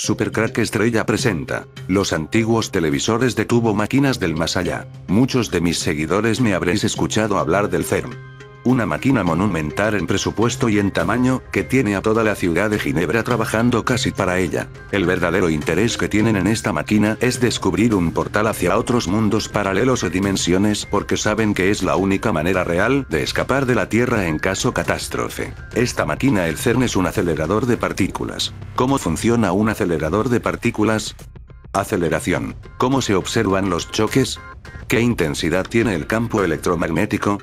Supercrack Estrella presenta los antiguos televisores de tubo máquinas del más allá. Muchos de mis seguidores me habréis escuchado hablar del CERN. Una máquina monumental en presupuesto y en tamaño, que tiene a toda la ciudad de Ginebra trabajando casi para ella. El verdadero interés que tienen en esta máquina es descubrir un portal hacia otros mundos paralelos o dimensiones porque saben que es la única manera real de escapar de la Tierra en caso catástrofe. Esta máquina, el CERN, es un acelerador de partículas. ¿Cómo funciona un acelerador de partículas? Aceleración. ¿Cómo se observan los choques? ¿Qué intensidad tiene el campo electromagnético?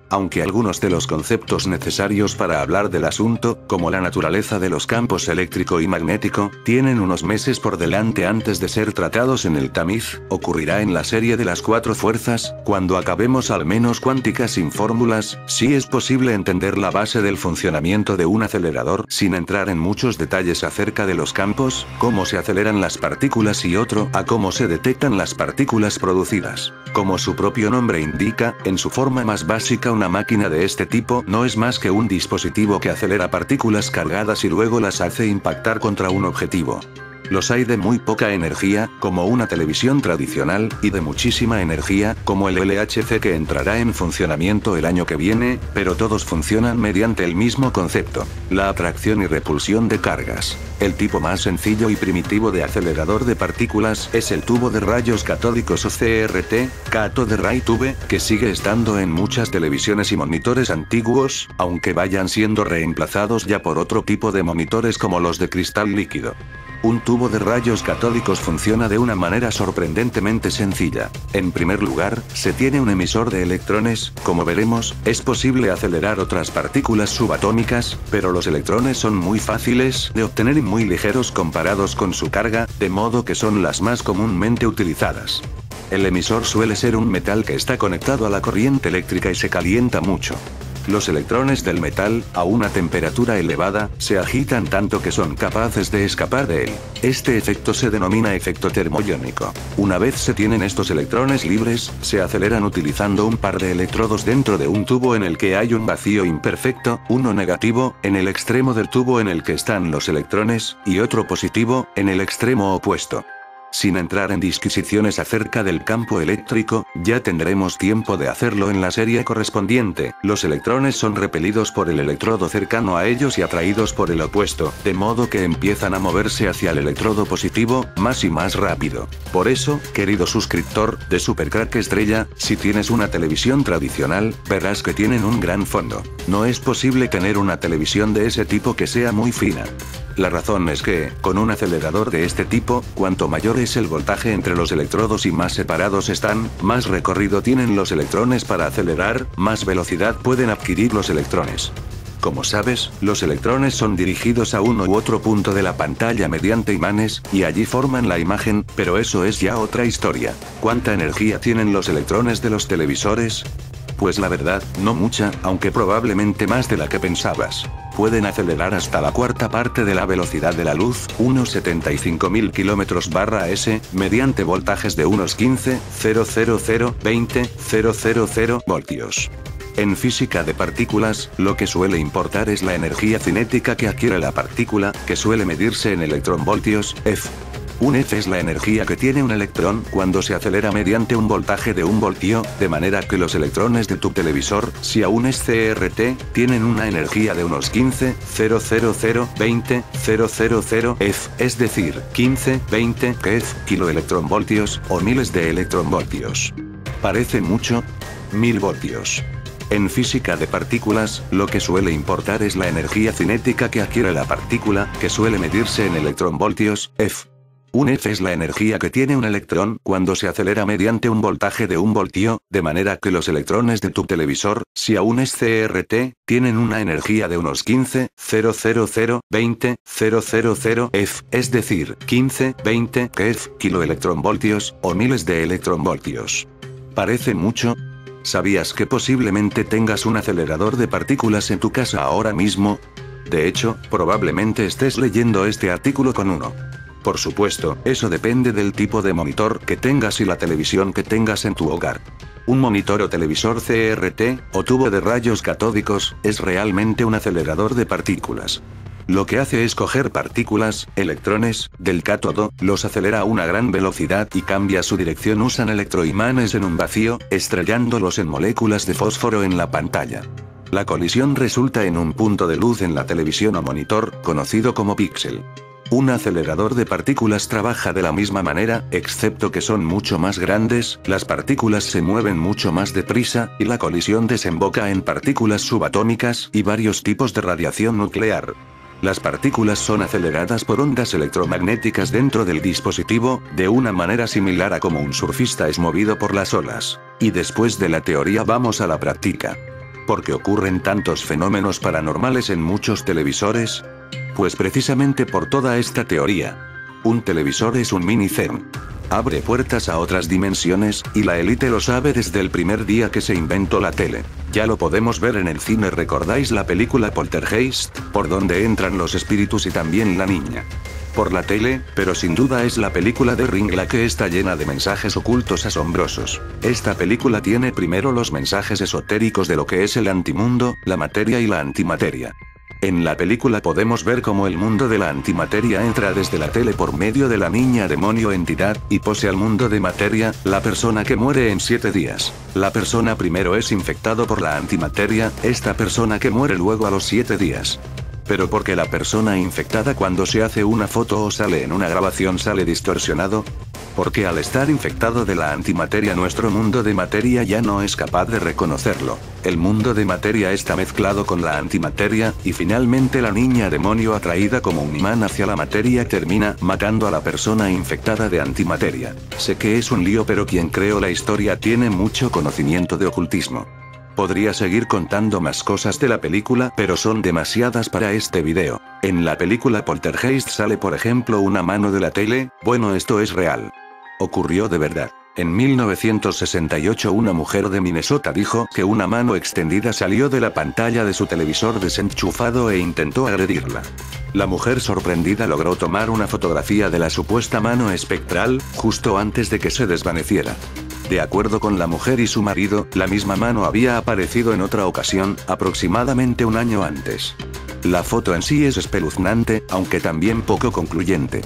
Aunque algunos de los conceptos necesarios para hablar del asunto, como la naturaleza de los campos eléctrico y magnético, tienen unos meses por delante antes de ser tratados en el tamiz, ocurrirá en la serie de las 4 fuerzas, cuando acabemos al menos cuántica sin fórmulas. Sí es posible entender la base del funcionamiento de un acelerador sin entrar en muchos detalles acerca de los campos, cómo se aceleran las partículas y otro a cómo se detectan las partículas producidas. Como su propio nombre indica, en su forma más básica, una máquina de este tipo no es más que un dispositivo que acelera partículas cargadas y luego las hace impactar contra un objetivo. Los hay de muy poca energía, como una televisión tradicional, y de muchísima energía, como el LHC que entrará en funcionamiento el año que viene, pero todos funcionan mediante el mismo concepto: la atracción y repulsión de cargas. El tipo más sencillo y primitivo de acelerador de partículas es el tubo de rayos catódicos o CRT, Cathode Ray Tube, que sigue estando en muchas televisiones y monitores antiguos, aunque vayan siendo reemplazados ya por otro tipo de monitores como los de cristal líquido. Un tubo de rayos catódicos funciona de una manera sorprendentemente sencilla. En primer lugar, se tiene un emisor de electrones. Como veremos, es posible acelerar otras partículas subatómicas, pero los electrones son muy fáciles de obtener y muy ligeros comparados con su carga, de modo que son las más comúnmente utilizadas. El emisor suele ser un metal que está conectado a la corriente eléctrica y se calienta mucho. Los electrones del metal, a una temperatura elevada, se agitan tanto que son capaces de escapar de él. Este efecto se denomina efecto termoiónico. Una vez se tienen estos electrones libres, se aceleran utilizando un par de electrodos dentro de un tubo en el que hay un vacío imperfecto, uno negativo, en el extremo del tubo en el que están los electrones, y otro positivo, en el extremo opuesto. Sin entrar en disquisiciones acerca del campo eléctrico, ya tendremos tiempo de hacerlo en la serie correspondiente. Los electrones son repelidos por el electrodo cercano a ellos y atraídos por el opuesto, de modo que empiezan a moverse hacia el electrodo positivo, más y más rápido. Por eso, querido suscriptor de Supercrack Estrella, si tienes una televisión tradicional, verás que tienen un gran fondo. No es posible tener una televisión de ese tipo que sea muy fina. La razón es que, con un acelerador de este tipo, cuanto mayor es el voltaje entre los electrodos y más separados están, más recorrido tienen los electrones para acelerar, más velocidad pueden adquirir los electrones. Como sabes, los electrones son dirigidos a uno u otro punto de la pantalla mediante imanes, y allí forman la imagen, pero eso es ya otra historia. ¿Cuánta energía tienen los electrones de los televisores? Pues la verdad, no mucha, aunque probablemente más de la que pensabas. Pueden acelerar hasta la cuarta parte de la velocidad de la luz, unos 75.000 km/s, mediante voltajes de unos 15.000-20.000 voltios. En física de partículas, lo que suele importar es la energía cinética que adquiere la partícula, que suele medirse en electronvoltios, F. Un F es la energía que tiene un electrón cuando se acelera mediante un voltaje de 1 voltio, de manera que los electrones de tu televisor, si aún es CRT, tienen una energía de unos 15.000-20.000 F, es decir, 15-20 kF, kiloelectronvoltios, o miles de electronvoltios. ¿Parece mucho? 1000 voltios. En física de partículas, lo que suele importar es la energía cinética que adquiere la partícula, que suele medirse en electronvoltios, F. Un F es la energía que tiene un electrón cuando se acelera mediante un voltaje de 1 voltio, de manera que los electrones de tu televisor, si aún es CRT, tienen una energía de unos 15.000-20.000 F, es decir, 15-20 kF, kiloelectronvoltios, o miles de electronvoltios. ¿Parece mucho? ¿Sabías que posiblemente tengas un acelerador de partículas en tu casa ahora mismo? De hecho, probablemente estés leyendo este artículo con uno. Por supuesto, eso depende del tipo de monitor que tengas y la televisión que tengas en tu hogar. Un monitor o televisor CRT, o tubo de rayos catódicos, es realmente un acelerador de partículas. Lo que hace es coger partículas, electrones, del cátodo, los acelera a una gran velocidad y cambia su dirección. Usan electroimanes en un vacío, estrellándolos en moléculas de fósforo en la pantalla. La colisión resulta en un punto de luz en la televisión o monitor, conocido como píxel. Un acelerador de partículas trabaja de la misma manera, excepto que son mucho más grandes, las partículas se mueven mucho más deprisa, y la colisión desemboca en partículas subatómicas y varios tipos de radiación nuclear. Las partículas son aceleradas por ondas electromagnéticas dentro del dispositivo, de una manera similar a como un surfista es movido por las olas. Y después de la teoría vamos a la práctica. ¿Por qué ocurren tantos fenómenos paranormales en muchos televisores? Pues precisamente por toda esta teoría. Un televisor es un mini CERN. Abre puertas a otras dimensiones, y la élite lo sabe desde el primer día que se inventó la tele. Ya lo podemos ver en el cine. ¿Recordáis la película Poltergeist? Por donde entran los espíritus y también la niña. Por la tele, pero sin duda es la película de Ring la que está llena de mensajes ocultos asombrosos. Esta película tiene primero los mensajes esotéricos de lo que es el antimundo, la materia y la antimateria. En la película podemos ver cómo el mundo de la antimateria entra desde la tele por medio de la niña demonio entidad, y posee al mundo de materia, la persona que muere en 7 días. La persona primero es infectado por la antimateria, esta persona que muere luego a los 7 días. Pero ¿por qué la persona infectada cuando se hace una foto o sale en una grabación sale distorsionado? Porque al estar infectado de la antimateria nuestro mundo de materia ya no es capaz de reconocerlo. El mundo de materia está mezclado con la antimateria, y finalmente la niña demonio atraída como un imán hacia la materia termina matando a la persona infectada de antimateria. Sé que es un lío, pero quien creó la historia tiene mucho conocimiento de ocultismo. Podría seguir contando más cosas de la película, pero son demasiadas para este video. En la película Poltergeist sale por ejemplo una mano de la tele. Bueno, esto es real. Ocurrió de verdad. En 1968 una mujer de Minnesota dijo que una mano extendida salió de la pantalla de su televisor desenchufado e intentó agredirla. La mujer sorprendida logró tomar una fotografía de la supuesta mano espectral, justo antes de que se desvaneciera. De acuerdo con la mujer y su marido, la misma mano había aparecido en otra ocasión, aproximadamente un año antes. La foto en sí es espeluznante, aunque también poco concluyente.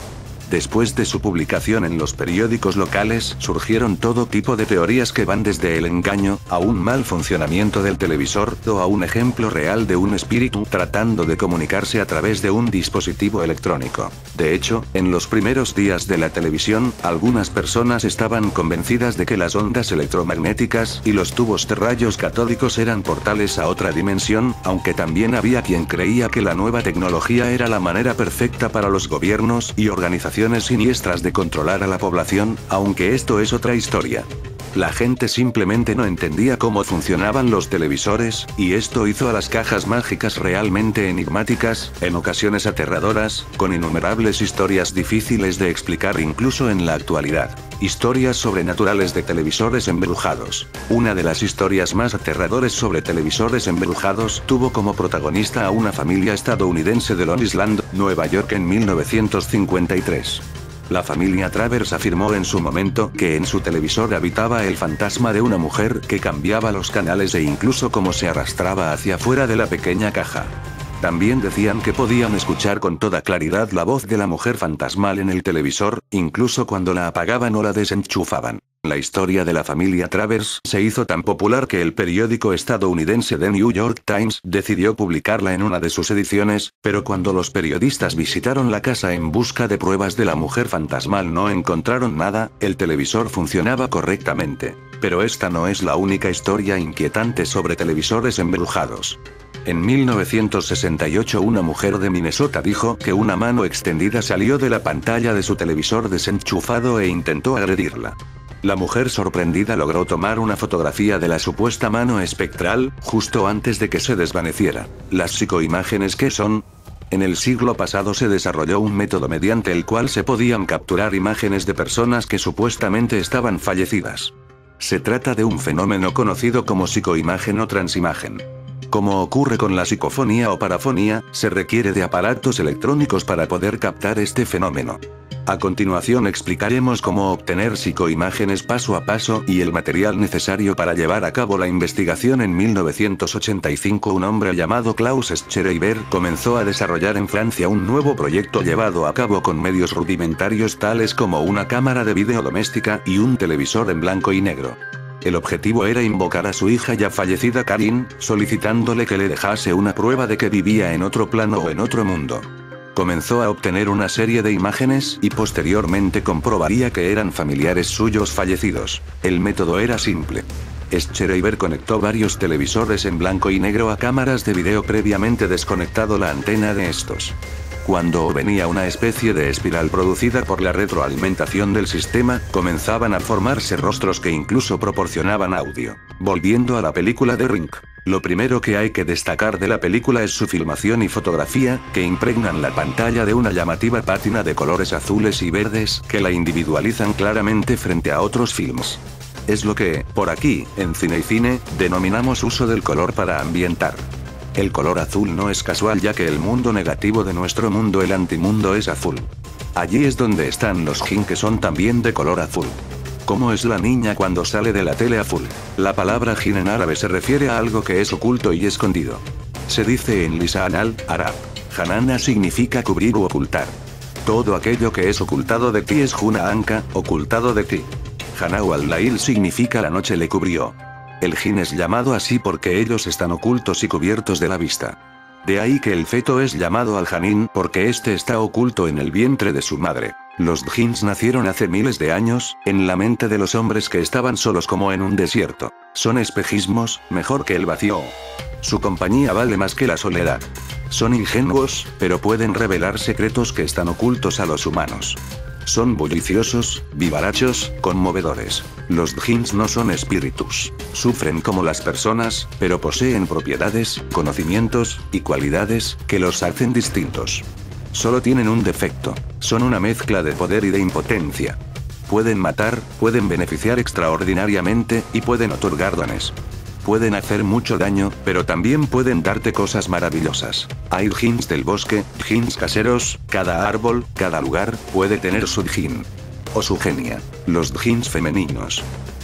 Después de su publicación en los periódicos locales, surgieron todo tipo de teorías que van desde el engaño, a un mal funcionamiento del televisor, o a un ejemplo real de un espíritu tratando de comunicarse a través de un dispositivo electrónico. De hecho, en los primeros días de la televisión, algunas personas estaban convencidas de que las ondas electromagnéticas y los tubos de rayos catódicos eran portales a otra dimensión, aunque también había quien creía que la nueva tecnología era la manera perfecta para los gobiernos y organizaciones siniestras de controlar a la población, aunque esto es otra historia. La gente simplemente no entendía cómo funcionaban los televisores, y esto hizo a las cajas mágicas realmente enigmáticas, en ocasiones aterradoras, con innumerables historias difíciles de explicar incluso en la actualidad. Historias sobrenaturales de televisores embrujados. Una de las historias más aterradoras sobre televisores embrujados tuvo como protagonista a una familia estadounidense de Long Island, Nueva York en 1953. La familia Travers afirmó en su momento que en su televisor habitaba el fantasma de una mujer que cambiaba los canales e incluso cómo se arrastraba hacia afuera de la pequeña caja. También decían que podían escuchar con toda claridad la voz de la mujer fantasmal en el televisor, incluso cuando la apagaban o la desenchufaban. La historia de la familia Travers se hizo tan popular que el periódico estadounidense The New York Times decidió publicarla en una de sus ediciones, pero cuando los periodistas visitaron la casa en busca de pruebas de la mujer fantasmal no encontraron nada. El televisor funcionaba correctamente. Pero esta no es la única historia inquietante sobre televisores embrujados. En 1968 una mujer de Minnesota dijo que una mano extendida salió de la pantalla de su televisor desenchufado e intentó agredirla. La mujer sorprendida logró tomar una fotografía de la supuesta mano espectral, justo antes de que se desvaneciera. ¿Las psicoimágenes qué son? En el siglo pasado se desarrolló un método mediante el cual se podían capturar imágenes de personas que supuestamente estaban fallecidas. Se trata de un fenómeno conocido como psicoimagen o transimagen. Como ocurre con la psicofonía o parafonía, se requiere de aparatos electrónicos para poder captar este fenómeno. A continuación explicaremos cómo obtener psicoimágenes paso a paso y el material necesario para llevar a cabo la investigación. En 1985 un hombre llamado Klaus Schreiber comenzó a desarrollar en Francia un nuevo proyecto llevado a cabo con medios rudimentarios tales como una cámara de vídeo doméstica y un televisor en blanco y negro. El objetivo era invocar a su hija ya fallecida Karin, solicitándole que le dejase una prueba de que vivía en otro plano o en otro mundo. Comenzó a obtener una serie de imágenes y posteriormente comprobaría que eran familiares suyos fallecidos. El método era simple. Schreiber conectó varios televisores en blanco y negro a cámaras de video previamente desconectado la antena de estos. Cuando venía una especie de espiral producida por la retroalimentación del sistema, comenzaban a formarse rostros que incluso proporcionaban audio. Volviendo a la película de Ring. Lo primero que hay que destacar de la película es su filmación y fotografía, que impregnan la pantalla de una llamativa pátina de colores azules y verdes que la individualizan claramente frente a otros films. Es lo que, por aquí, en Cine y Cine, denominamos uso del color para ambientar. El color azul no es casual, ya que el mundo negativo de nuestro mundo, el antimundo, es azul. Allí es donde están los jinn, que son también de color azul. ¿Cómo es la niña cuando sale de la tele azul? La palabra jinn en árabe se refiere a algo que es oculto y escondido. Se dice en lisan al-arab. Hanana significa cubrir u ocultar. Todo aquello que es ocultado de ti es Juna Anka, ocultado de ti. Hanau al-Lail significa la noche le cubrió. El jinn es llamado así porque ellos están ocultos y cubiertos de la vista. De ahí que el feto es llamado al-Janin porque este está oculto en el vientre de su madre. Los djinns nacieron hace miles de años, en la mente de los hombres que estaban solos como en un desierto. Son espejismos, mejor que el vacío. Su compañía vale más que la soledad. Son ingenuos, pero pueden revelar secretos que están ocultos a los humanos. Son bulliciosos, vivarachos, conmovedores. Los djinns no son espíritus. Sufren como las personas, pero poseen propiedades, conocimientos, y cualidades, que los hacen distintos. Solo tienen un defecto. Son una mezcla de poder y de impotencia. Pueden matar, pueden beneficiar extraordinariamente, y pueden otorgar dones. Pueden hacer mucho daño, pero también pueden darte cosas maravillosas. Hay djinns del bosque, djinns caseros, cada árbol, cada lugar, puede tener su djinn. O su genia. Los djinns femeninos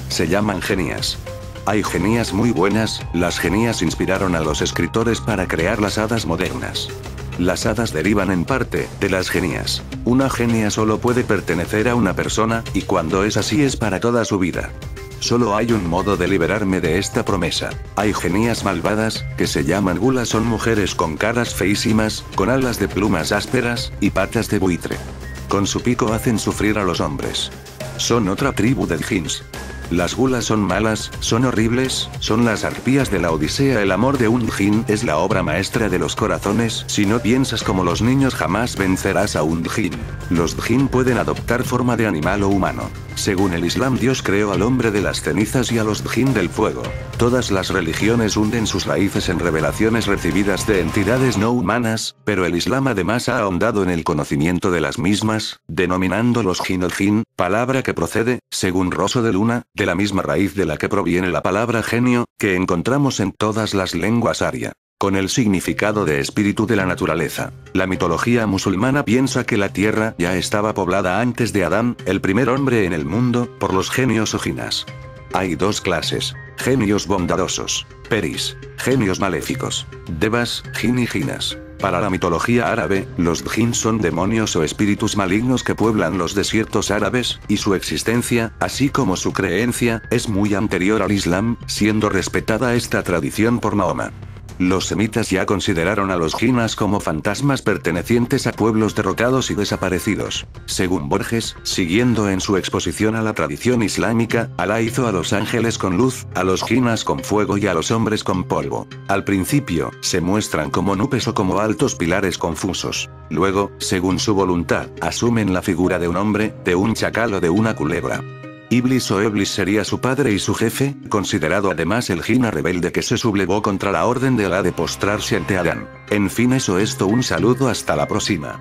se llaman genias. Hay genias muy buenas, las genias inspiraron a los escritores para crear las hadas modernas. Las hadas derivan en parte de las genias. Una genia solo puede pertenecer a una persona, y cuando es así es para toda su vida. Solo hay un modo de liberarme de esta promesa. Hay genias malvadas, que se llaman gulas, son mujeres con caras feísimas, con alas de plumas ásperas, y patas de buitre. Con su pico hacen sufrir a los hombres. Son otra tribu de djinns. Las gulas son malas, son horribles, son las arpías de la Odisea. El amor de un djinn es la obra maestra de los corazones. Si no piensas como los niños jamás vencerás a un djinn. Los djinn pueden adoptar forma de animal o humano. Según el Islam, Dios creó al hombre de las cenizas y a los djinn del fuego. Todas las religiones hunden sus raíces en revelaciones recibidas de entidades no humanas, pero el Islam además ha ahondado en el conocimiento de las mismas, denominándolos jinn el jinn, palabra que procede, según Rosso de Luna, de la misma raíz de la que proviene la palabra genio, que encontramos en todas las lenguas aria. Con el significado de espíritu de la naturaleza. La mitología musulmana piensa que la tierra ya estaba poblada antes de Adán, el primer hombre en el mundo, por los genios o jinas. Hay dos clases: genios bondadosos, peris, genios maléficos, devas, jinn y jinas. Para la mitología árabe, los djinns son demonios o espíritus malignos que pueblan los desiertos árabes, y su existencia, así como su creencia, es muy anterior al Islam, siendo respetada esta tradición por Mahoma. Los semitas ya consideraron a los jinnas como fantasmas pertenecientes a pueblos derrotados y desaparecidos. Según Borges, siguiendo en su exposición a la tradición islámica, Alá hizo a los ángeles con luz, a los jinnas con fuego y a los hombres con polvo. Al principio, se muestran como nubes o como altos pilares confusos. Luego, según su voluntad, asumen la figura de un hombre, de un chacal o de una culebra. Iblis o Eblis sería su padre y su jefe, considerado además el jinna rebelde que se sublevó contra la orden de Alá de postrarse ante Adán. En fin, eso es todo, un saludo, hasta la próxima.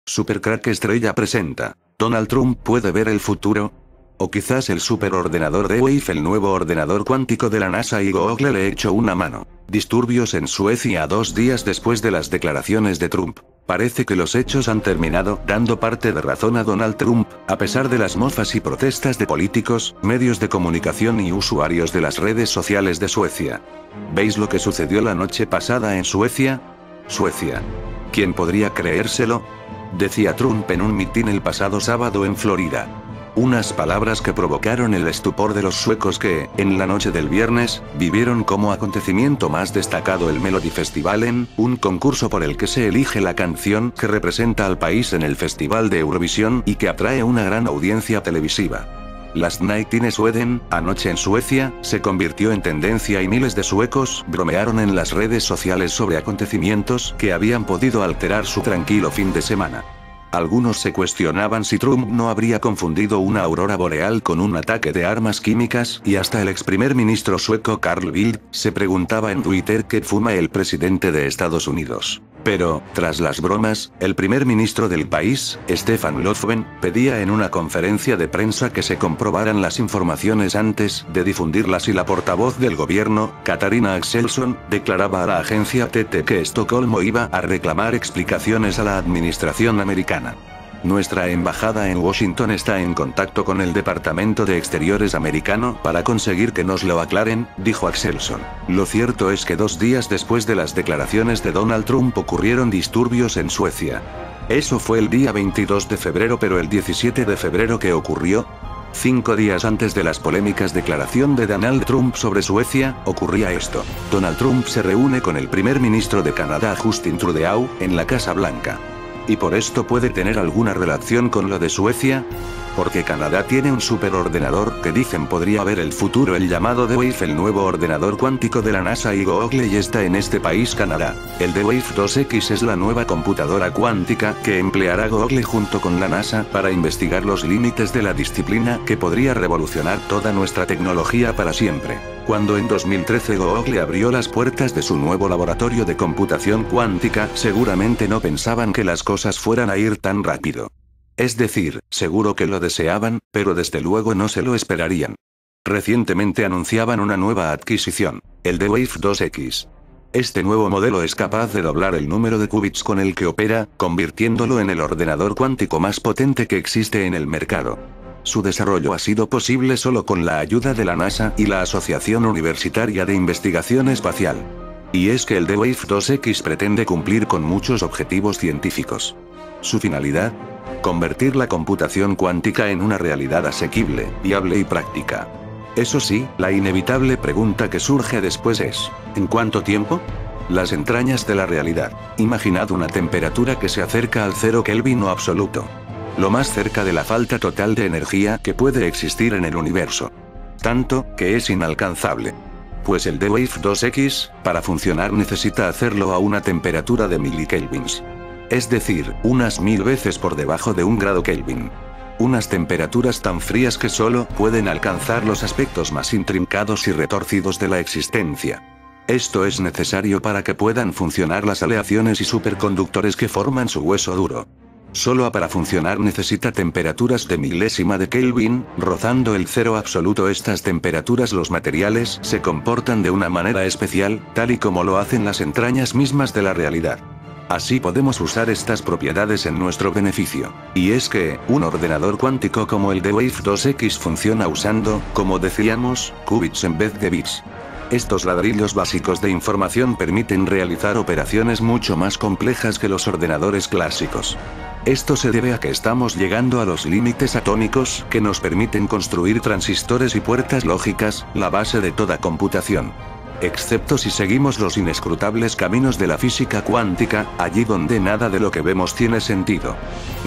Supercrack Estrella presenta. ¿Donald Trump puede ver el futuro? O quizás el superordenador de Wave, el nuevo ordenador cuántico de la NASA, y Google le echó una mano. Disturbios en Suecia 2 días después de las declaraciones de Trump. Parece que los hechos han terminado dando parte de razón a Donald Trump, a pesar de las mofas y protestas de políticos, medios de comunicación y usuarios de las redes sociales de Suecia. ¿Veis lo que sucedió la noche pasada en Suecia? Suecia. ¿Quién podría creérselo? Decía Trump en un mitin el pasado sábado en Florida. Unas palabras que provocaron el estupor de los suecos que, en la noche del viernes, vivieron como acontecimiento más destacado el Melodifestivalen, un concurso por el que se elige la canción que representa al país en el Festival de Eurovisión y que atrae una gran audiencia televisiva. Last Night in Sweden, anoche en Suecia, se convirtió en tendencia y miles de suecos bromearon en las redes sociales sobre acontecimientos que habían podido alterar su tranquilo fin de semana. Algunos se cuestionaban si Trump no habría confundido una aurora boreal con un ataque de armas químicas, y hasta el ex primer ministro sueco Carl Bildt se preguntaba en Twitter qué fuma el presidente de Estados Unidos. Pero, tras las bromas, el primer ministro del país, Stefan Löfven, pedía en una conferencia de prensa que se comprobaran las informaciones antes de difundirlas y la portavoz del gobierno, Katarina Axelsson, declaraba a la agencia TT que Estocolmo iba a reclamar explicaciones a la administración americana. Nuestra embajada en Washington está en contacto con el Departamento de Exteriores americano para conseguir que nos lo aclaren, dijo Axelsson. Lo cierto es que 2 días después de las declaraciones de Donald Trump ocurrieron disturbios en Suecia. Eso fue el día 22 de febrero, pero el 17 de febrero ¿qué ocurrió? 5 días antes de las polémicas declaración de Donald Trump sobre Suecia, ocurría esto. Donald Trump se reúne con el primer ministro de Canadá Justin Trudeau, en la Casa Blanca. ¿Y por esto puede tener alguna relación con lo de Suecia? Porque Canadá tiene un superordenador que dicen podría ver el futuro, el llamado D-Wave, el nuevo ordenador cuántico de la NASA, y Google ya está en este país, Canadá. El D-Wave 2X es la nueva computadora cuántica que empleará Google junto con la NASA para investigar los límites de la disciplina que podría revolucionar toda nuestra tecnología para siempre. Cuando en 2013 Google abrió las puertas de su nuevo laboratorio de computación cuántica, seguramente no pensaban que las cosas fueran a ir tan rápido. Es decir, seguro que lo deseaban, pero desde luego no se lo esperarían. Recientemente anunciaban una nueva adquisición, el D-Wave 2X. Este nuevo modelo es capaz de doblar el número de qubits con el que opera, convirtiéndolo en el ordenador cuántico más potente que existe en el mercado. Su desarrollo ha sido posible solo con la ayuda de la NASA y la Asociación Universitaria de Investigación Espacial. Y es que el D-Wave 2X pretende cumplir con muchos objetivos científicos. Su finalidad: convertir la computación cuántica en una realidad asequible, viable y práctica. Eso sí, la inevitable pregunta que surge después es, ¿en cuánto tiempo? Las entrañas de la realidad. Imaginad una temperatura que se acerca al 0 Kelvin o absoluto. Lo más cerca de la falta total de energía que puede existir en el universo. Tanto, que es inalcanzable. Pues el D-Wave 2X, para funcionar necesita hacerlo a una temperatura de milikelvins. Es decir, unas 1000 veces por debajo de 1 grado Kelvin. Unas temperaturas tan frías que solo pueden alcanzar los aspectos más intrincados y retorcidos de la existencia. Esto es necesario para que puedan funcionar las aleaciones y superconductores que forman su hueso duro. Solo para funcionar necesita temperaturas de milésima de Kelvin, rozando el 0 absoluto. Estas temperaturas los materiales se comportan de una manera especial, tal y como lo hacen las entrañas mismas de la realidad. Así podemos usar estas propiedades en nuestro beneficio. Y es que, un ordenador cuántico como el D-Wave 2X funciona usando, como decíamos, qubits en vez de bits. Estos ladrillos básicos de información permiten realizar operaciones mucho más complejas que los ordenadores clásicos. Esto se debe a que estamos llegando a los límites atómicos que nos permiten construir transistores y puertas lógicas, la base de toda computación. Excepto si seguimos los inescrutables caminos de la física cuántica, allí donde nada de lo que vemos tiene sentido.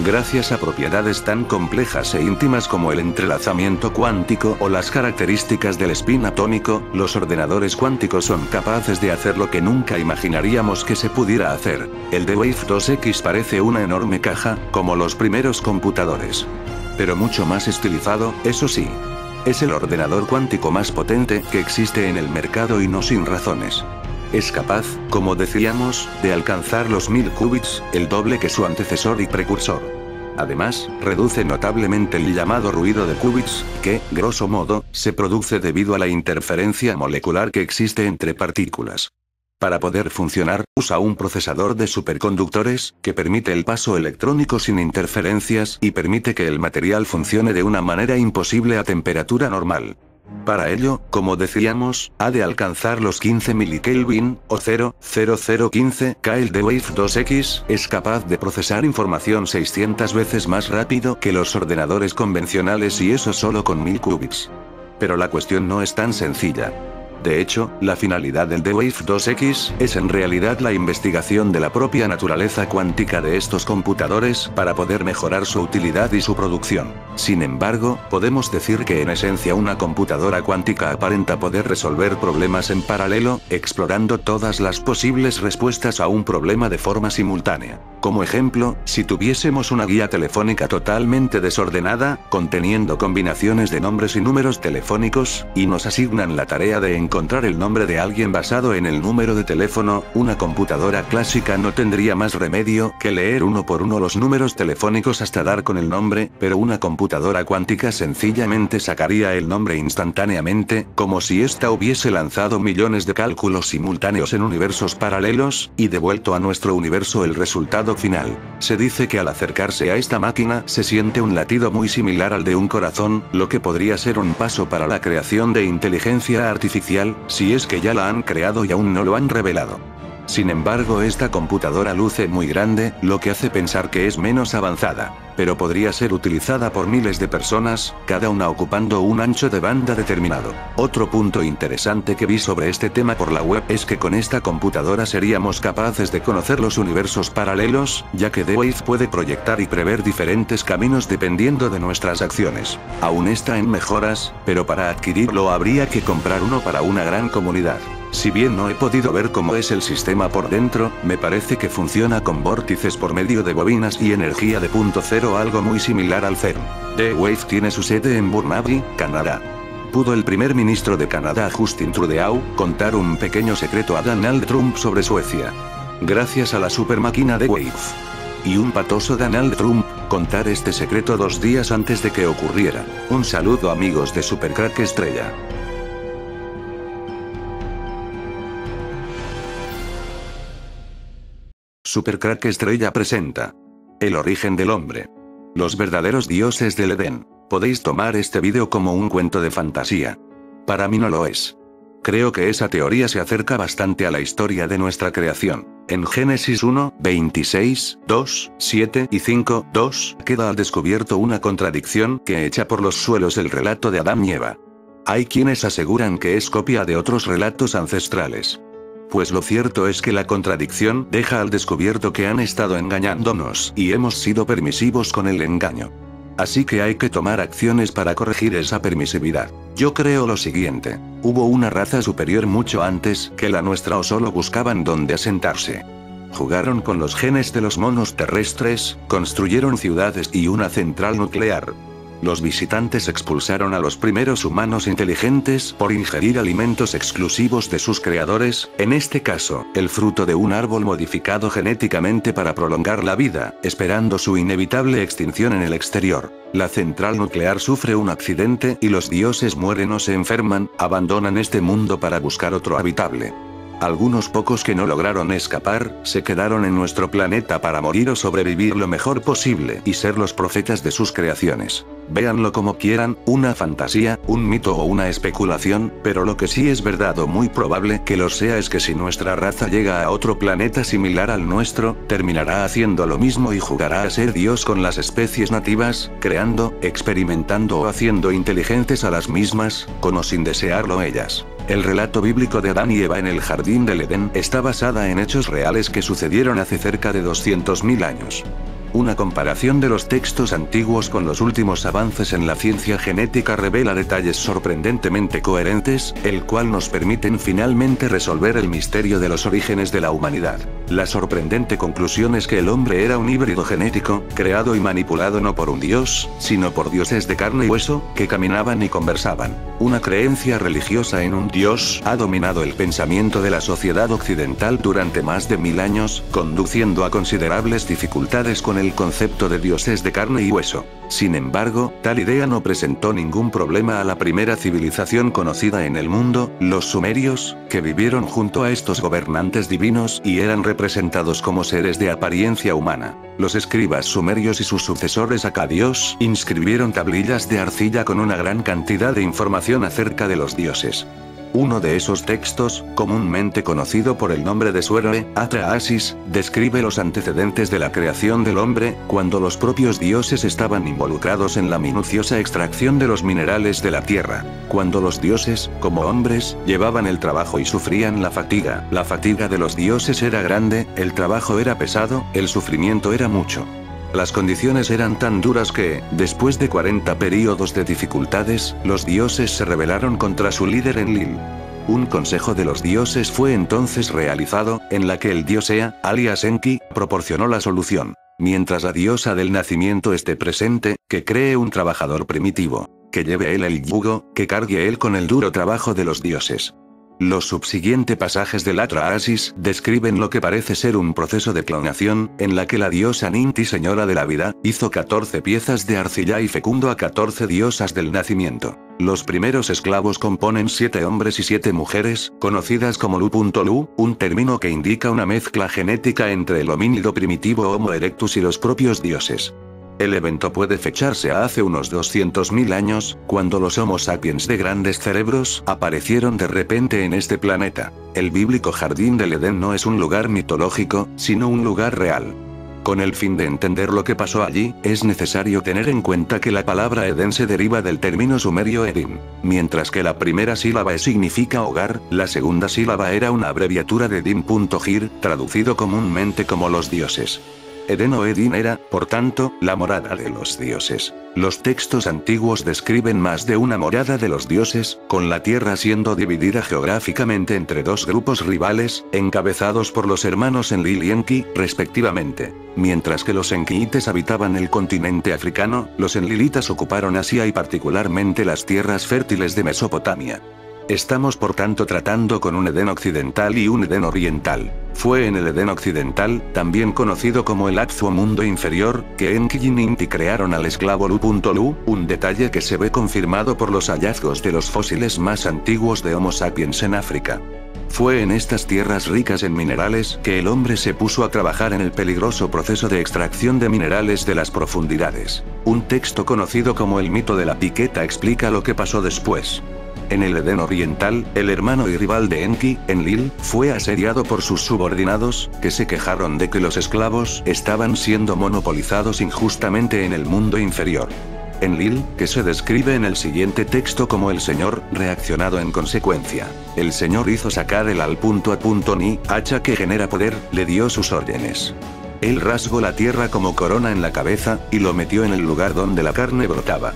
Gracias a propiedades tan complejas e íntimas como el entrelazamiento cuántico o las características del spin atómico, los ordenadores cuánticos son capaces de hacer lo que nunca imaginaríamos que se pudiera hacer. El D-Wave 2X parece una enorme caja, como los primeros computadores. Pero mucho más estilizado, eso sí. Es el ordenador cuántico más potente que existe en el mercado y no sin razones. Es capaz, como decíamos, de alcanzar los 1000 qubits, el doble que su antecesor y precursor. Además, reduce notablemente el llamado ruido de qubits, que, grosso modo, se produce debido a la interferencia molecular que existe entre partículas. Para poder funcionar, usa un procesador de superconductores, que permite el paso electrónico sin interferencias y permite que el material funcione de una manera imposible a temperatura normal. Para ello, como decíamos, ha de alcanzar los 15 milikelvin, o 0,0015 K. El D-Wave 2X es capaz de procesar información 600 veces más rápido que los ordenadores convencionales y eso solo con 1000 qubits. Pero la cuestión no es tan sencilla. De hecho, la finalidad del D-Wave 2X es en realidad la investigación de la propia naturaleza cuántica de estos computadores para poder mejorar su utilidad y su producción. Sin embargo, podemos decir que en esencia una computadora cuántica aparenta poder resolver problemas en paralelo, explorando todas las posibles respuestas a un problema de forma simultánea. Como ejemplo, si tuviésemos una guía telefónica totalmente desordenada, conteniendo combinaciones de nombres y números telefónicos, y nos asignan la tarea de encontrar el nombre de alguien basado en el número de teléfono, una computadora clásica no tendría más remedio que leer uno por uno los números telefónicos hasta dar con el nombre, pero una computadora cuántica sencillamente sacaría el nombre instantáneamente, como si ésta hubiese lanzado millones de cálculos simultáneos en universos paralelos, y devuelto a nuestro universo el resultado final. Se dice que al acercarse a esta máquina se siente un latido muy similar al de un corazón, lo que podría ser un paso para la creación de inteligencia artificial, si es que ya la han creado y aún no lo han revelado. Sin embargo, esta computadora luce muy grande, lo que hace pensar que es menos avanzada, pero podría ser utilizada por miles de personas, cada una ocupando un ancho de banda determinado. Otro punto interesante que vi sobre este tema por la web es que con esta computadora seríamos capaces de conocer los universos paralelos, ya que D-Wave puede proyectar y prever diferentes caminos dependiendo de nuestras acciones. Aún está en mejoras, pero para adquirirlo habría que comprar uno para una gran comunidad. Si bien no he podido ver cómo es el sistema por dentro, me parece que funciona con vórtices por medio de bobinas y energía de punto cero, algo muy similar al CERN. D-Wave tiene su sede en Burnaby, Canadá. Pudo el primer ministro de Canadá, Justin Trudeau, contar un pequeño secreto a Donald Trump sobre Suecia. Gracias a la supermáquina D-Wave. Y un patoso Donald Trump, contar este secreto 2 días antes de que ocurriera. Un saludo amigos de Supercrack Estrella. Supercrack Estrella presenta el origen del hombre. Los verdaderos dioses del Edén. Podéis tomar este vídeo como un cuento de fantasía. Para mí no lo es. Creo que esa teoría se acerca bastante a la historia de nuestra creación. En Génesis 1, 26, 2, 7 y 5, 2, queda al descubierto una contradicción que echa por los suelos el relato de Adán y Eva. Hay quienes aseguran que es copia de otros relatos ancestrales. Pues lo cierto es que la contradicción deja al descubierto que han estado engañándonos y hemos sido permisivos con el engaño. Así que hay que tomar acciones para corregir esa permisividad. Yo creo lo siguiente: hubo una raza superior mucho antes que la nuestra o solo buscaban dónde asentarse. Jugaron con los genes de los monos terrestres, construyeron ciudades y una central nuclear. Los visitantes expulsaron a los primeros humanos inteligentes por ingerir alimentos exclusivos de sus creadores, en este caso, el fruto de un árbol modificado genéticamente para prolongar la vida, esperando su inevitable extinción en el exterior. La central nuclear sufre un accidente y los dioses mueren o se enferman, abandonan este mundo para buscar otro habitable. Algunos pocos que no lograron escapar, se quedaron en nuestro planeta para morir o sobrevivir lo mejor posible y ser los profetas de sus creaciones. Véanlo como quieran, una fantasía, un mito o una especulación, pero lo que sí es verdad o muy probable que lo sea es que si nuestra raza llega a otro planeta similar al nuestro, terminará haciendo lo mismo y jugará a ser Dios con las especies nativas, creando, experimentando o haciendo inteligentes a las mismas, con o sin desearlo ellas. El relato bíblico de Adán y Eva en el jardín del Edén está basada en hechos reales que sucedieron hace cerca de 200.000 años. Una comparación de los textos antiguos con los últimos avances en la ciencia genética revela detalles sorprendentemente coherentes, el cual nos permiten finalmente resolver el misterio de los orígenes de la humanidad. La sorprendente conclusión es que el hombre era un híbrido genético, creado y manipulado no por un dios, sino por dioses de carne y hueso, que caminaban y conversaban. Una creencia religiosa en un dios ha dominado el pensamiento de la sociedad occidental durante más de 1000 años, conduciendo a considerables dificultades con el concepto de dioses de carne y hueso. Sin embargo, tal idea no presentó ningún problema a la primera civilización conocida en el mundo, los sumerios, que vivieron junto a estos gobernantes divinos y eran representados como seres de apariencia humana. Los escribas sumerios y sus sucesores acadios inscribieron tablillas de arcilla con una gran cantidad de información acerca de los dioses. Uno de esos textos, comúnmente conocido por el nombre de su héroe, Atrahasis, describe los antecedentes de la creación del hombre, cuando los propios dioses estaban involucrados en la minuciosa extracción de los minerales de la tierra. Cuando los dioses, como hombres, llevaban el trabajo y sufrían la fatiga de los dioses era grande, el trabajo era pesado, el sufrimiento era mucho. Las condiciones eran tan duras que, después de 40 períodos de dificultades, los dioses se rebelaron contra su líder Enlil. Un consejo de los dioses fue entonces realizado, en la que el dios Ea, alias Enki, proporcionó la solución. Mientras la diosa del nacimiento esté presente, que cree un trabajador primitivo, que lleve él el yugo, que cargue él con el duro trabajo de los dioses. Los subsiguientes pasajes del Atrahasis describen lo que parece ser un proceso de clonación, en la que la diosa Ninti, señora de la vida, hizo 14 piezas de arcilla y fecundó a 14 diosas del nacimiento. Los primeros esclavos componen 7 hombres y 7 mujeres, conocidas como Lu, un término que indica una mezcla genética entre el homínido primitivo Homo erectus y los propios dioses. El evento puede fecharse a hace unos 200.000 años, cuando los Homo sapiens de grandes cerebros aparecieron de repente en este planeta. El bíblico Jardín del Edén no es un lugar mitológico, sino un lugar real. Con el fin de entender lo que pasó allí, es necesario tener en cuenta que la palabra Edén se deriva del término sumerio Edin. Mientras que la primera sílaba significa hogar, la segunda sílaba era una abreviatura de Din.gir, traducido comúnmente como los dioses. Edén o Edin era, por tanto, la morada de los dioses. Los textos antiguos describen más de una morada de los dioses, con la tierra siendo dividida geográficamente entre dos grupos rivales, encabezados por los hermanos Enlil y Enki, respectivamente. Mientras que los enkiites habitaban el continente africano, los enlilitas ocuparon Asia y particularmente las tierras fértiles de Mesopotamia. Estamos por tanto tratando con un Edén occidental y un Edén oriental. Fue en el Edén occidental, también conocido como el actuo mundo inferior, que Enki y Ninti crearon al esclavo Lu, un detalle que se ve confirmado por los hallazgos de los fósiles más antiguos de Homo sapiens en África. Fue en estas tierras ricas en minerales que el hombre se puso a trabajar en el peligroso proceso de extracción de minerales de las profundidades. Un texto conocido como el mito de la piqueta explica lo que pasó después. En el Edén oriental, el hermano y rival de Enki, Enlil, fue asediado por sus subordinados, que se quejaron de que los esclavos estaban siendo monopolizados injustamente en el mundo inferior. Enlil, que se describe en el siguiente texto como el Señor, reaccionado en consecuencia. El Señor hizo sacar el Al.A.Ni, hacha que genera poder, le dio sus órdenes. Él rasgó la tierra como corona en la cabeza, y lo metió en el lugar donde la carne brotaba.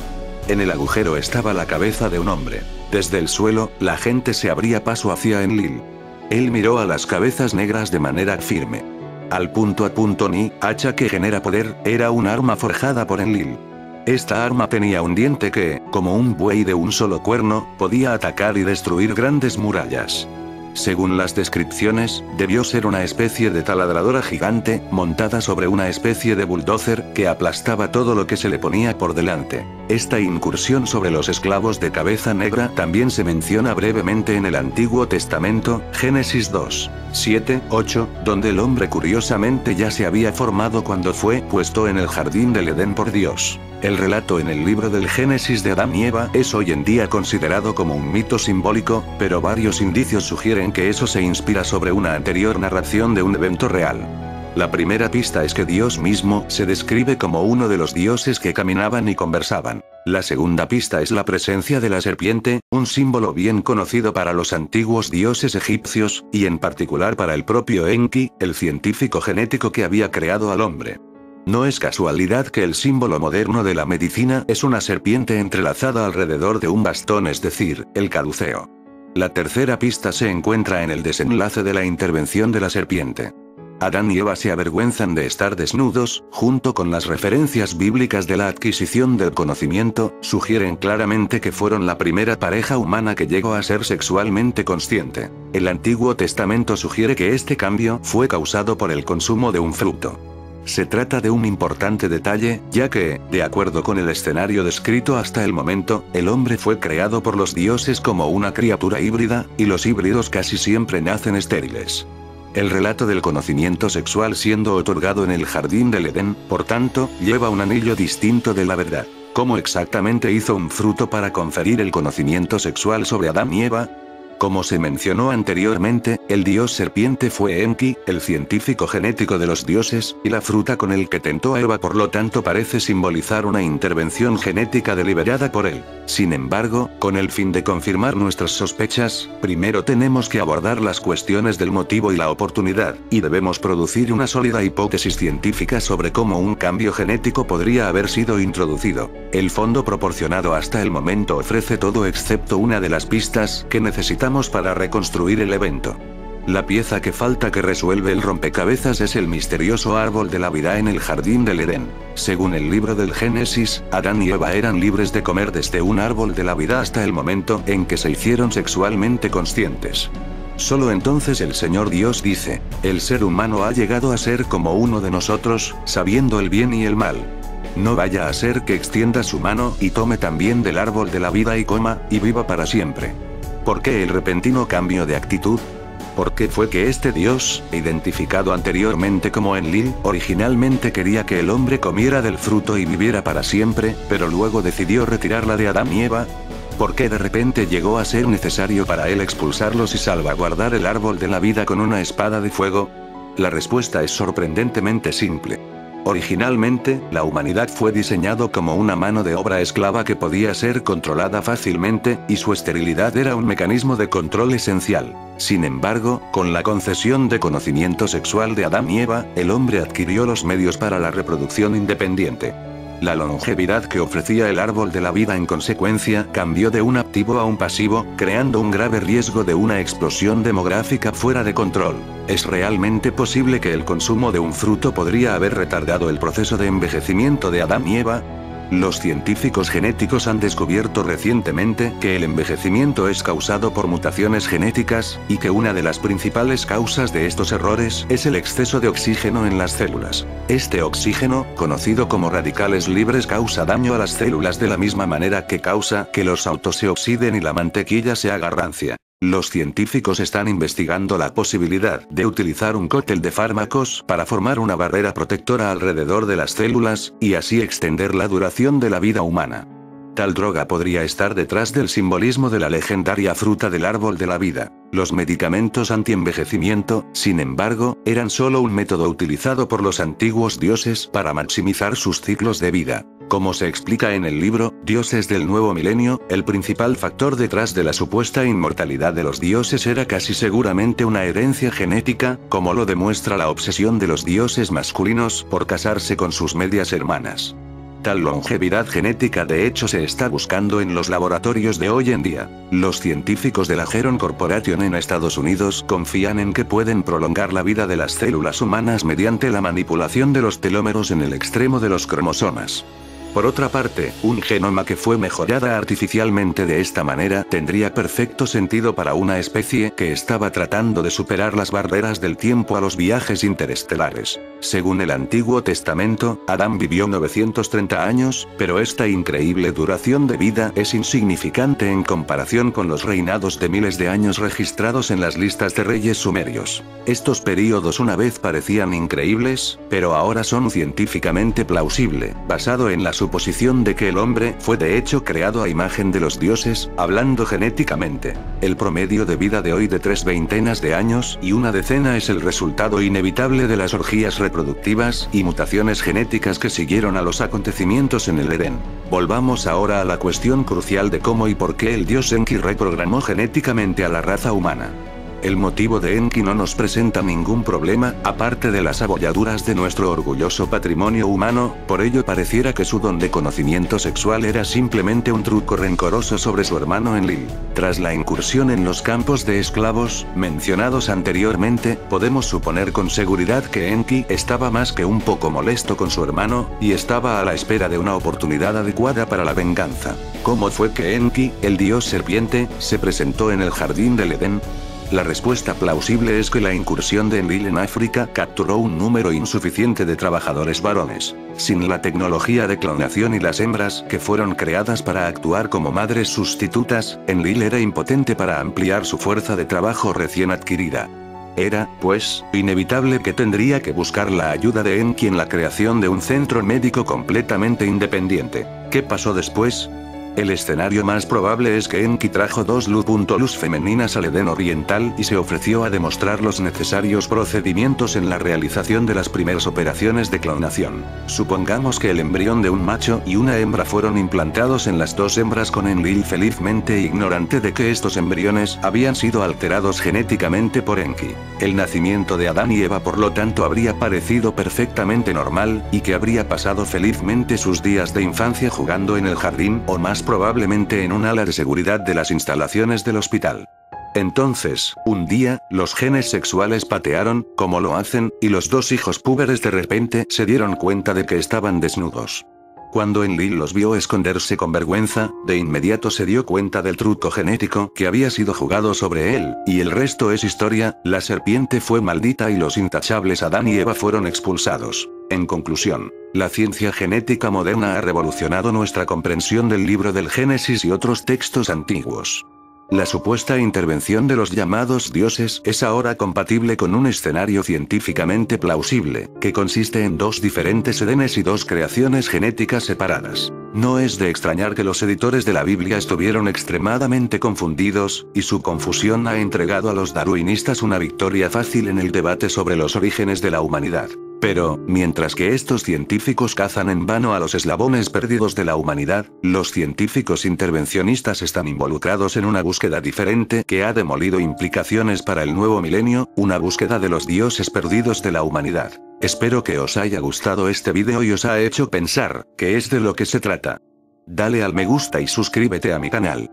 En el agujero estaba la cabeza de un hombre. Desde el suelo, la gente se abría paso hacia Enlil. Él miró a las cabezas negras de manera firme. Al.A.Ni, hacha que genera poder, era un arma forjada por Enlil. Esta arma tenía un diente que, como un buey de un solo cuerno, podía atacar y destruir grandes murallas. Según las descripciones, debió ser una especie de taladradora gigante, montada sobre una especie de bulldozer, que aplastaba todo lo que se le ponía por delante. Esta incursión sobre los esclavos de cabeza negra también se menciona brevemente en el Antiguo Testamento, Génesis 2, 7, 8, donde el hombre curiosamente ya se había formado cuando fue puesto en el jardín del Edén por Dios. El relato en el libro del Génesis de Adán y Eva es hoy en día considerado como un mito simbólico, pero varios indicios sugieren que eso se inspira sobre una anterior narración de un evento real. La primera pista es que Dios mismo se describe como uno de los dioses que caminaban y conversaban. La segunda pista es la presencia de la serpiente, un símbolo bien conocido para los antiguos dioses egipcios, y en particular para el propio Enki, el científico genético que había creado al hombre. No es casualidad que el símbolo moderno de la medicina es una serpiente entrelazada alrededor de un bastón, es decir, el caduceo. La tercera pista se encuentra en el desenlace de la intervención de la serpiente. Adán y Eva se avergüenzan de estar desnudos, junto con las referencias bíblicas de la adquisición del conocimiento, sugieren claramente que fueron la primera pareja humana que llegó a ser sexualmente consciente. El Antiguo Testamento sugiere que este cambio fue causado por el consumo de un fruto. Se trata de un importante detalle, ya que, de acuerdo con el escenario descrito hasta el momento, el hombre fue creado por los dioses como una criatura híbrida, y los híbridos casi siempre nacen estériles. El relato del conocimiento sexual siendo otorgado en el jardín del Edén, por tanto, lleva un anillo distinto de la verdad. ¿Cómo exactamente hizo un fruto para conferir el conocimiento sexual sobre Adán y Eva? Como se mencionó anteriormente, el dios serpiente fue Enki, el científico genético de los dioses, y la fruta con el que tentó a Eva por lo tanto parece simbolizar una intervención genética deliberada por él. Sin embargo, con el fin de confirmar nuestras sospechas, primero tenemos que abordar las cuestiones del motivo y la oportunidad, y debemos producir una sólida hipótesis científica sobre cómo un cambio genético podría haber sido introducido. El fondo proporcionado hasta el momento ofrece todo excepto una de las pistas que necesitamos para reconstruir el evento. La pieza que falta que resuelve el rompecabezas es el misterioso árbol de la vida en el jardín del Edén. Según el libro del Génesis, Adán y Eva eran libres de comer desde un árbol de la vida hasta el momento en que se hicieron sexualmente conscientes. Solo entonces el Señor Dios dice, el ser humano ha llegado a ser como uno de nosotros, sabiendo el bien y el mal. No vaya a ser que extienda su mano y tome también del árbol de la vida y coma, y viva para siempre. ¿Por qué el repentino cambio de actitud? ¿Por qué fue que este dios, identificado anteriormente como Enlil, originalmente quería que el hombre comiera del fruto y viviera para siempre, pero luego decidió retirarla de Adán y Eva? ¿Por qué de repente llegó a ser necesario para él expulsarlos y salvaguardar el árbol de la vida con una espada de fuego? La respuesta es sorprendentemente simple. Originalmente, la humanidad fue diseñado como una mano de obra esclava que podía ser controlada fácilmente, y su esterilidad era un mecanismo de control esencial. Sin embargo, con la concesión de conocimiento sexual de Adán y Eva, el hombre adquirió los medios para la reproducción independiente. La longevidad que ofrecía el árbol de la vida en consecuencia cambió de un activo a un pasivo, creando un grave riesgo de una explosión demográfica fuera de control. ¿Es realmente posible que el consumo de un fruto podría haber retardado el proceso de envejecimiento de Adán y Eva? Los científicos genéticos han descubierto recientemente que el envejecimiento es causado por mutaciones genéticas, y que una de las principales causas de estos errores es el exceso de oxígeno en las células. Este oxígeno, conocido como radicales libres, causa daño a las células de la misma manera que causa que los autos se oxiden y la mantequilla se haga rancia. Los científicos están investigando la posibilidad de utilizar un cóctel de fármacos para formar una barrera protectora alrededor de las células, y así extender la duración de la vida humana. Tal droga podría estar detrás del simbolismo de la legendaria fruta del árbol de la vida. Los medicamentos antienvejecimiento, sin embargo, eran solo un método utilizado por los antiguos dioses para maximizar sus ciclos de vida. Como se explica en el libro, Dioses del Nuevo Milenio, el principal factor detrás de la supuesta inmortalidad de los dioses era casi seguramente una herencia genética, como lo demuestra la obsesión de los dioses masculinos por casarse con sus medias hermanas. Tal longevidad genética de hecho se está buscando en los laboratorios de hoy en día. Los científicos de la Geron Corporation en Estados Unidos confían en que pueden prolongar la vida de las células humanas mediante la manipulación de los telómeros en el extremo de los cromosomas. Por otra parte, un genoma que fue mejorada artificialmente de esta manera tendría perfecto sentido para una especie que estaba tratando de superar las barreras del tiempo a los viajes interestelares. Según el Antiguo Testamento, Adán vivió 930 años, pero esta increíble duración de vida es insignificante en comparación con los reinados de miles de años registrados en las listas de reyes sumerios. Estos períodos una vez parecían increíbles, pero ahora son científicamente plausible, basado en la suposición de que el hombre fue de hecho creado a imagen de los dioses, hablando genéticamente. El promedio de vida de hoy de 3 veintenas de años y una decena es el resultado inevitable de las orgías reproductivas y mutaciones genéticas que siguieron a los acontecimientos en el Edén. Volvamos ahora a la cuestión crucial de cómo y por qué el dios Enki reprogramó genéticamente a la raza humana. El motivo de Enki no nos presenta ningún problema, aparte de las abolladuras de nuestro orgulloso patrimonio humano, por ello pareciera que su don de conocimiento sexual era simplemente un truco rencoroso sobre su hermano Enlil. Tras la incursión en los campos de esclavos, mencionados anteriormente, podemos suponer con seguridad que Enki estaba más que un poco molesto con su hermano, y estaba a la espera de una oportunidad adecuada para la venganza. ¿Cómo fue que Enki, el dios serpiente, se presentó en el jardín del Edén? La respuesta plausible es que la incursión de Enlil en África capturó un número insuficiente de trabajadores varones. Sin la tecnología de clonación y las hembras que fueron creadas para actuar como madres sustitutas, Enlil era impotente para ampliar su fuerza de trabajo recién adquirida. Era, pues, inevitable que tendría que buscar la ayuda de Enki en la creación de un centro médico completamente independiente. ¿Qué pasó después? El escenario más probable es que Enki trajo dos luz femeninas al Edén Oriental y se ofreció a demostrar los necesarios procedimientos en la realización de las primeras operaciones de clonación. Supongamos que el embrión de un macho y una hembra fueron implantados en las dos hembras con Enlil felizmente ignorante de que estos embriones habían sido alterados genéticamente por Enki. El nacimiento de Adán y Eva por lo tanto habría parecido perfectamente normal, y que habría pasado felizmente sus días de infancia jugando en el jardín o más probablemente en un ala de seguridad de las instalaciones del hospital. Entonces, un día, los genes sexuales patearon, como lo hacen, y los dos hijos púberes de repente se dieron cuenta de que estaban desnudos. Cuando Enlil los vio esconderse con vergüenza, de inmediato se dio cuenta del truco genético que había sido jugado sobre él, y el resto es historia. La serpiente fue maldita y los intachables Adán y Eva fueron expulsados. En conclusión, la ciencia genética moderna ha revolucionado nuestra comprensión del libro del Génesis y otros textos antiguos. La supuesta intervención de los llamados dioses es ahora compatible con un escenario científicamente plausible, que consiste en dos diferentes Edenes y dos creaciones genéticas separadas. No es de extrañar que los editores de la Biblia estuvieron extremadamente confundidos, y su confusión ha entregado a los darwinistas una victoria fácil en el debate sobre los orígenes de la humanidad. Pero, mientras que estos científicos cazan en vano a los eslabones perdidos de la humanidad, los científicos intervencionistas están involucrados en una búsqueda diferente que ha demolido implicaciones para el nuevo milenio, una búsqueda de los dioses perdidos de la humanidad. Espero que os haya gustado este vídeo y os ha hecho pensar, que es de lo que se trata. Dale al me gusta y suscríbete a mi canal.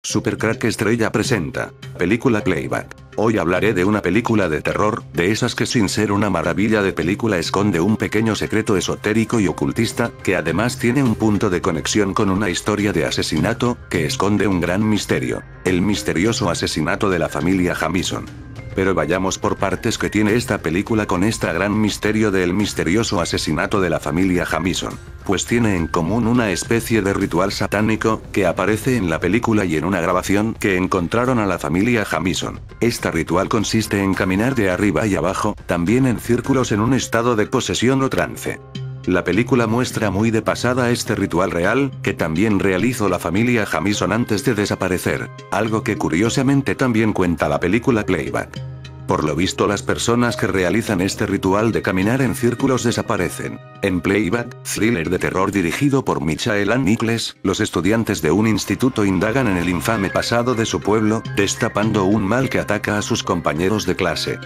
Supercrack Estrella presenta, película Playback. Hoy hablaré de una película de terror, de esas que sin ser una maravilla de película esconde un pequeño secreto esotérico y ocultista, que además tiene un punto de conexión con una historia de asesinato, que esconde un gran misterio. El misterioso asesinato de la familia Jamison. Pero vayamos por partes. Que tiene esta película con este gran misterio del misterioso asesinato de la familia Jamison? Pues tiene en común una especie de ritual satánico, que aparece en la película y en una grabación que encontraron a la familia Jamison. Este ritual consiste en caminar de arriba y abajo, también en círculos en un estado de posesión o trance. La película muestra muy de pasada este ritual real, que también realizó la familia Jamison antes de desaparecer, algo que curiosamente también cuenta la película Playback. Por lo visto las personas que realizan este ritual de caminar en círculos desaparecen. En Playback, thriller de terror dirigido por Michael A. Nichols, los estudiantes de un instituto indagan en el infame pasado de su pueblo, destapando un mal que ataca a sus compañeros de clase.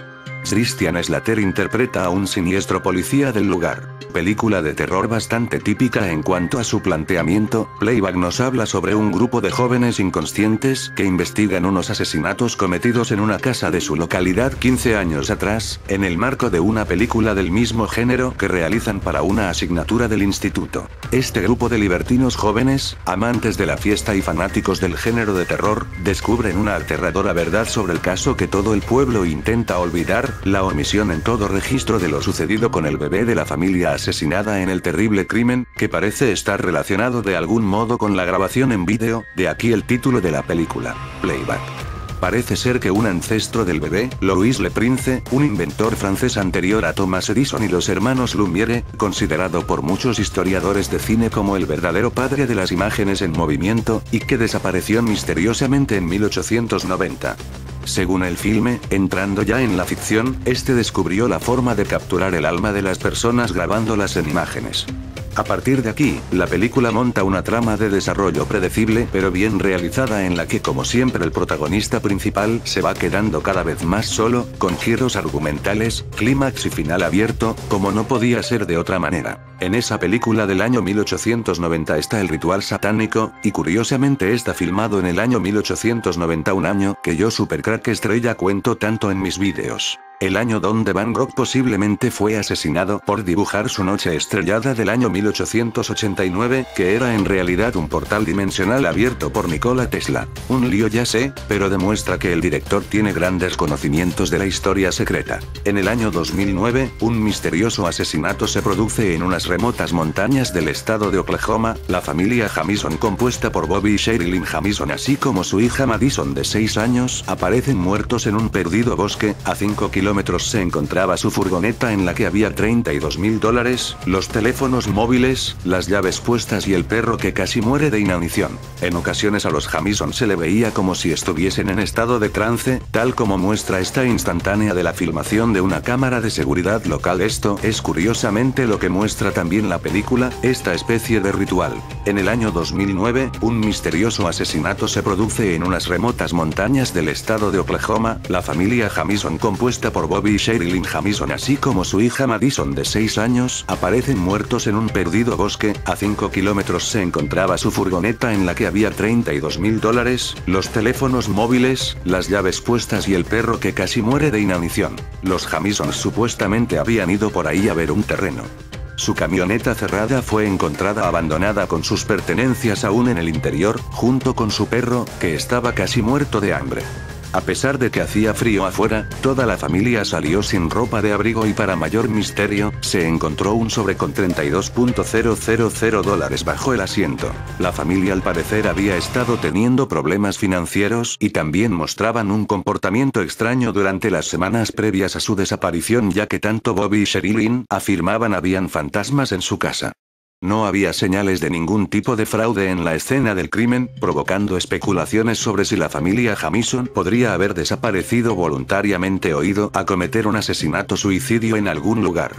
Christian Slater interpreta a un siniestro policía del lugar. Película de terror bastante típica en cuanto a su planteamiento. Playback nos habla sobre un grupo de jóvenes inconscientes que investigan unos asesinatos cometidos en una casa de su localidad 15 años atrás, en el marco de una película del mismo género que realizan para una asignatura del instituto. Este grupo de libertinos jóvenes, amantes de la fiesta y fanáticos del género de terror, descubren una aterradora verdad sobre el caso que todo el pueblo intenta olvidar: la omisión en todo registro de lo sucedido con el bebé de la familia asesinada en el terrible crimen, que parece estar relacionado de algún modo con la grabación en vídeo, de aquí el título de la película, Playback. Parece ser que un ancestro del bebé, Louis Le Prince, un inventor francés anterior a Thomas Edison y los hermanos Lumière, considerado por muchos historiadores de cine como el verdadero padre de las imágenes en movimiento, y que desapareció misteriosamente en 1890. Según el filme, entrando ya en la ficción, este descubrió la forma de capturar el alma de las personas grabándolas en imágenes. A partir de aquí, la película monta una trama de desarrollo predecible pero bien realizada, en la que como siempre el protagonista principal se va quedando cada vez más solo, con giros argumentales, clímax y final abierto, como no podía ser de otra manera. En esa película del año 1890 está el ritual satánico, y curiosamente está filmado en el año 1890, un año que yo Supercrack Estrella cuento tanto en mis vídeos. El año donde Van Gogh posiblemente fue asesinado por dibujar su noche estrellada del año 1889, que era en realidad un portal dimensional abierto por Nikola Tesla. Un lío ya sé, pero demuestra que el director tiene grandes conocimientos de la historia secreta. En el año 2009, un misterioso asesinato se produce en unas remotas montañas del estado de Oklahoma. La familia Jamison, compuesta por Bobby y Sherilyn Jamison así como su hija Madison de 6 años, aparecen muertos en un perdido bosque. A 5 kilómetros se encontraba su furgoneta en la que había $32.000, los teléfonos móviles, las llaves puestas y el perro que casi muere de inanición. En ocasiones a los Jamison se le veía como si estuviesen en estado de trance, tal como muestra esta instantánea de la filmación de una cámara de seguridad local. Esto es curiosamente lo que muestra también la película, esta especie de ritual. En el año 2009, un misterioso asesinato se produce en unas remotas montañas del estado de Oklahoma. La familia Jamison, compuesta por Bobby y Sherilyn Jamison así como su hija Madison de 6 años, aparecen muertos en un perdido bosque. A 5 kilómetros se encontraba su furgoneta en la que había $32.000, los teléfonos móviles, las llaves puestas y el perro que casi muere de inanición. Los Jamison supuestamente habían ido por ahí a ver un terreno. Su camioneta cerrada fue encontrada abandonada con sus pertenencias aún en el interior, junto con su perro, que estaba casi muerto de hambre. A pesar de que hacía frío afuera, toda la familia salió sin ropa de abrigo y para mayor misterio, se encontró un sobre con $32.000 bajo el asiento. La familia al parecer había estado teniendo problemas financieros y también mostraban un comportamiento extraño durante las semanas previas a su desaparición, ya que tanto Bobby y Sherilyn afirmaban habían fantasmas en su casa. No había señales de ningún tipo de fraude en la escena del crimen, provocando especulaciones sobre si la familia Jamison podría haber desaparecido voluntariamente o ido a cometer un asesinato-suicidio en algún lugar.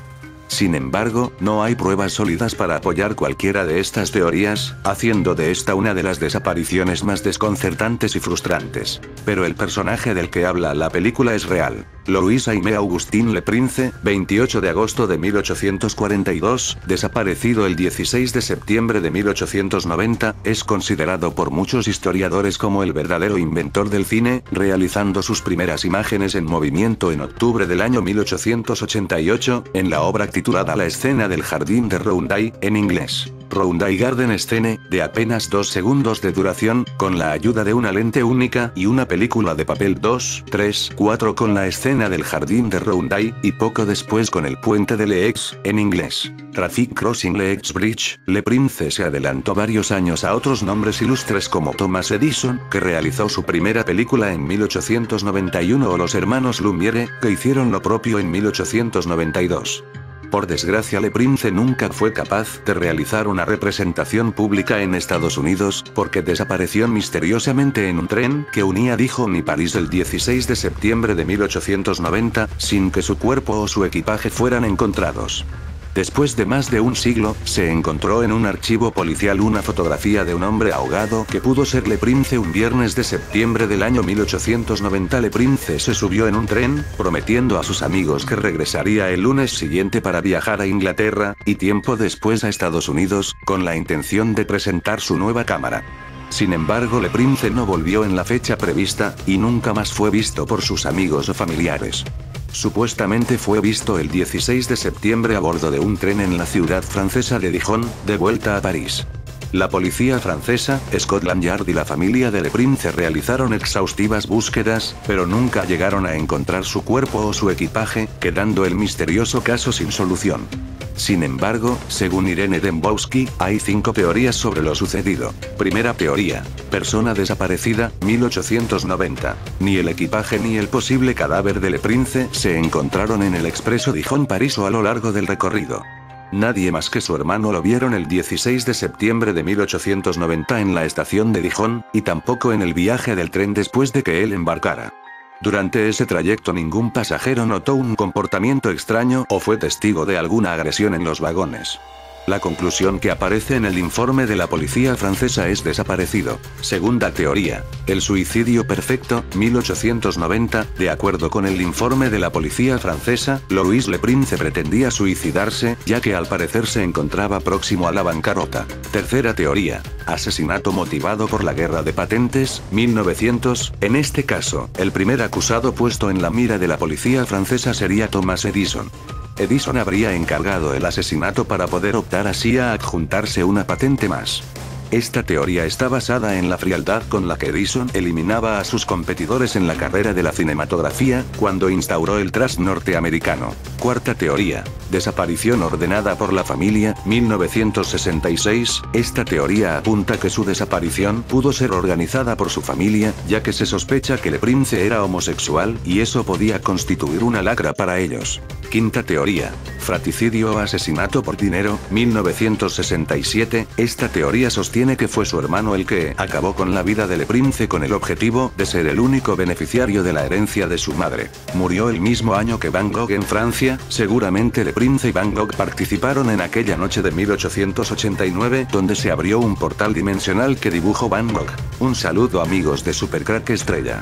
Sin embargo, no hay pruebas sólidas para apoyar cualquiera de estas teorías, haciendo de esta una de las desapariciones más desconcertantes y frustrantes. Pero el personaje del que habla la película es real. Louis Aimé Augustin Le Prince, 28 de agosto de 1842, desaparecido el 16 de septiembre de 1890, es considerado por muchos historiadores como el verdadero inventor del cine, realizando sus primeras imágenes en movimiento en octubre del año 1888, en la obra titulada La escena del jardín de Rounday, en inglés. Rounday Garden Scene, de apenas 2 segundos de duración, con la ayuda de una lente única y una película de papel 2, 3, 4 con la escena del jardín de Rounday, y poco después con el puente de Leeds, en inglés. Traffic Crossing Leeds Bridge. Le Prince se adelantó varios años a otros nombres ilustres como Thomas Edison, que realizó su primera película en 1891, o los hermanos Lumière, que hicieron lo propio en 1892. Por desgracia, Le Prince nunca fue capaz de realizar una representación pública en Estados Unidos, porque desapareció misteriosamente en un tren que unía Dijon y París el 16 de septiembre de 1890, sin que su cuerpo o su equipaje fueran encontrados. Después de más de un siglo, se encontró en un archivo policial una fotografía de un hombre ahogado que pudo ser Le Prince. Un viernes de septiembre del año 1890 Le Prince se subió en un tren, prometiendo a sus amigos que regresaría el lunes siguiente para viajar a Inglaterra, y tiempo después a Estados Unidos, con la intención de presentar su nueva cámara. Sin embargo, Le Prince no volvió en la fecha prevista, y nunca más fue visto por sus amigos o familiares. Supuestamente fue visto el 16 de septiembre a bordo de un tren en la ciudad francesa de Dijon, de vuelta a París. La policía francesa, Scotland Yard y la familia de Le Prince realizaron exhaustivas búsquedas, pero nunca llegaron a encontrar su cuerpo o su equipaje, quedando el misterioso caso sin solución. Sin embargo, según Irene Dembowski, hay 5 teorías sobre lo sucedido. Primera teoría. Persona desaparecida, 1890. Ni el equipaje ni el posible cadáver de Le Prince se encontraron en el expreso Dijon-París o a lo largo del recorrido. Nadie más que su hermano lo vieron el 16 de septiembre de 1890 en la estación de Dijon, y tampoco en el viaje del tren después de que él embarcara. Durante ese trayecto ningún pasajero notó un comportamiento extraño o fue testigo de alguna agresión en los vagones. La conclusión que aparece en el informe de la policía francesa es desaparecido. Segunda teoría. El suicidio perfecto, 1890. De acuerdo con el informe de la policía francesa, Louis Le Prince pretendía suicidarse, ya que al parecer se encontraba próximo a la bancarrota. Tercera teoría. Asesinato motivado por la guerra de patentes, 1900. En este caso, el primer acusado puesto en la mira de la policía francesa sería Thomas Edison. Edison habría encargado el asesinato para poder optar así a adjuntarse una patente más. Esta teoría está basada en la frialdad con la que Edison eliminaba a sus competidores en la carrera de la cinematografía, cuando instauró el trust norteamericano. Cuarta teoría. Desaparición ordenada por la familia, 1966. Esta teoría apunta que su desaparición pudo ser organizada por su familia, ya que se sospecha que Le Prince era homosexual, y eso podía constituir una lacra para ellos. Quinta teoría. Fratricidio o asesinato por dinero, 1967. Esta teoría sostiene que fue su hermano el que acabó con la vida de Le Prince con el objetivo de ser el único beneficiario de la herencia de su madre. Murió el mismo año que Van Gogh en Francia, seguramente Le Prince y Van Gogh participaron en aquella noche de 1889 donde se abrió un portal dimensional que dibujó Van Gogh. Un saludo amigos de Supercrack Estrella.